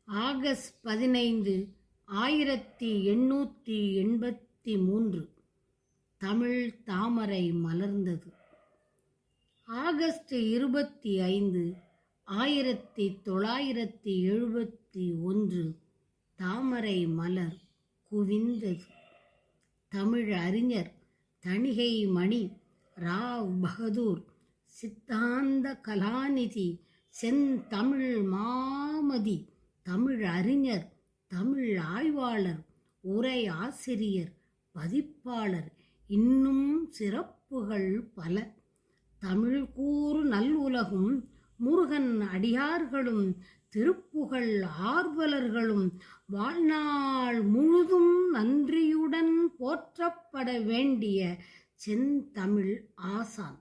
August 15, 1883 Tamil தாமரை மலர்ந்தது. August 25, 1971 தாமரை மலர் குவிந்தது. தமிழ் அறிஞர் தணிகை மணி, ராவ் பகதூர், சித்தாந்த கலாநிதி, செந்தமிழ் மாமதி, தமிழ் அறிஞர், தமிழ் ஆய்வாளர், உரை ஆசிரியர், பதிப்பாளர், இன்னும் சிறப்புகள் பல. தமிழ் கூறு நல்லுலகும், முருகன் அடியார்களும், திருப்புகழ் ஆர்வலர்களும் வாழ்நாள் முழுதும் நன்றியுடன் போற்றப்பட வேண்டிய செந்தமிழ் ஆசான்.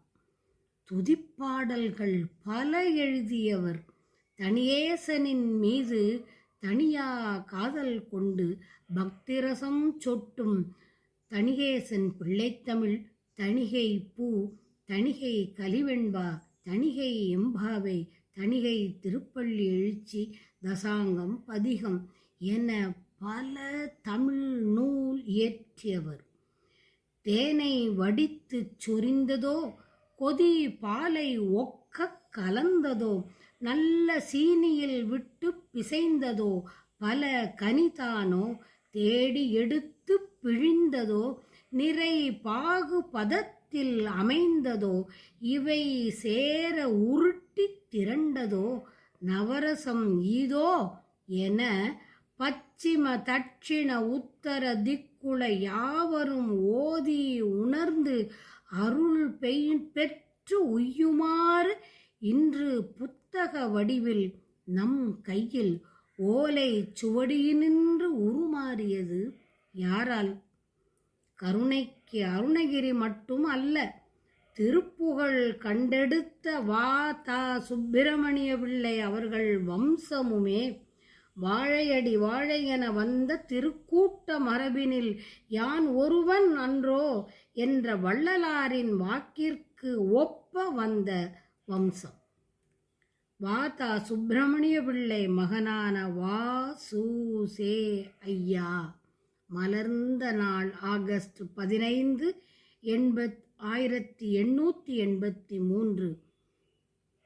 துதிப்பாடல்கள் பல எழுதியவர். தணிகேசனின் மீது தனியா காதல் கொண்டு பக்திரசம் சொட்டும் தணிகேசன் பிள்ளைத்தமிழ், தணிகை பூ, தணிகை கலிவெண்பா, தணிகை எம்பாவை, தணிகை திருப்பள்ளி எழுச்சி, தசாங்கம், பதிகம் என பல தமிழ் நூல் இயற்றியவர். தேனை வடித்து சொரிந்ததோ, கொதி பாலை ஒக்க கலந்ததோ, நல்ல சீனியில் விட்டு பிசைந்ததோ, பல கனிதானோ தேடி எடுத்து பிழிந்ததோ, நிறை பாகு பதத்தில் அமைந்ததோ, இவை சேர உருட்டி திரண்டதோ, நவரசம் ஈதோ என பச்சிம தட்சிண உத்தர திக்குள யாவரும் ஓதி உணர்ந்து அருள் பெற்று உய்யுமாறு இன்று புத்தக வடிவில் நம் கையில் ஓலை சுவடியினின்று உருமாறியது யாரால்? கருணைக்கு அருணகிரி மட்டும் அல்ல, திருப்புகழ் கண்டெடுத்த வா.தா. சுப்பிரமணிய பிள்ளை அவர்கள் வம்சமுமே. வாழையடி வாழை என வந்த திருக்கூட்ட மரபினில் யான் ஒருவன் அன்றோ என்ற வள்ளலாரின் வாக்கிற்கு ஒப்ப வந்த வம்சம். வா.தா. சுப்பிரமணிய பிள்ளை மகனான வா.சு.செ. ஐயா மலர்ந்த நாள் ஆகஸ்ட் 15, 1883.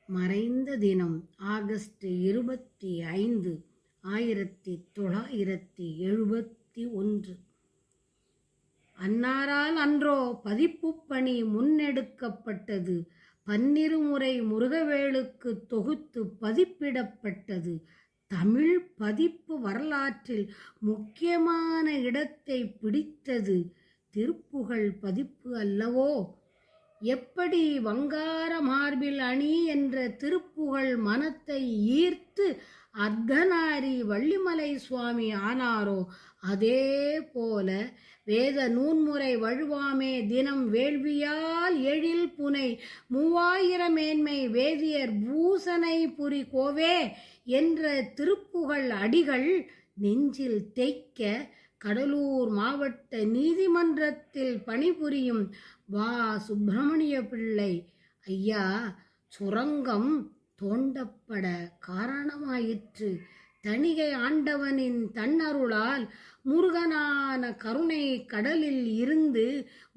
மறைந்த தினம் ஆகஸ்ட் 25, 1971. அன்னாரால் அன்றோ பதிப்புப் பணி முன்னெடுக்கப்பட்டது. 12 முறை முருகவேளுக்கு தொகுத்து பதிப்பிடப்பட்டது. தமிழ் பதிப்பு வரலாற்றில் முக்கியமான இடத்தை பிடித்தது திருப்புகழ் பதிப்பு அல்லவோ? எப்படி வங்கார மார்பில் அணி என்ற திருப்புகழ் மனத்தை ஈர்த்து அர்த்தநாரி வள்ளிமலை சுவாமி ஆனாரோ, அதே போல வேத நூன்முறை வழுவாமே தினம் வேள்வியால் எழில் புனை 3000 மேன்மை வேதியர் பூசனை புரி கோவே என்ற திருப்புகழ் அடிகள் நெஞ்சில் தேய்க்க கடலூர் மாவட்ட நீதிமன்றத்தில் பணிபுரியும் வா. சுப்பிரமணிய பிள்ளை ஐயா சுரங்கம் தோண்டப்பட காரணமாயிற்று. தணிகை ஆண்டவனின் தன்னருளால் முருகனான கருணை கடலில் இருந்து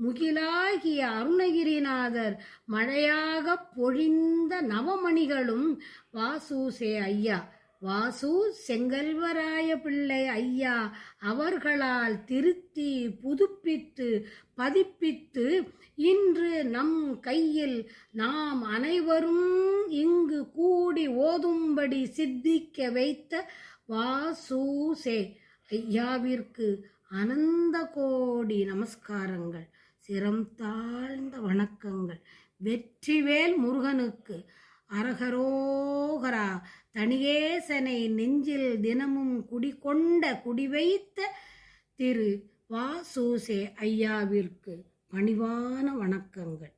முகிலாகிய அருணகிரிநாதர் மழையாக பொழிந்த நவமணிகளும் வா.சு.செ. ஐயா, வாசு செங்கல்வராய பிள்ளை ஐயா அவர்களால் திருத்தி புதுப்பித்து பதிப்பித்து இன்று நம் கையில் நாம் அனைவரும் இங்கு கூடி ஓதும்படி சித்திக்க வைத்த வா.சு.செ. ஐயாவிற்கு அனந்த கோடி நமஸ்காரங்கள், சிரம் தாழ்ந்த வணக்கங்கள். வெற்றிவேல் முருகனுக்கு அரகரோகரா. தணிகேசனை நெஞ்சில் தினமும் குடிவைத்த திரு வா.சு.செ. ஐயாவிற்கு பணிவான வணக்கங்கள்.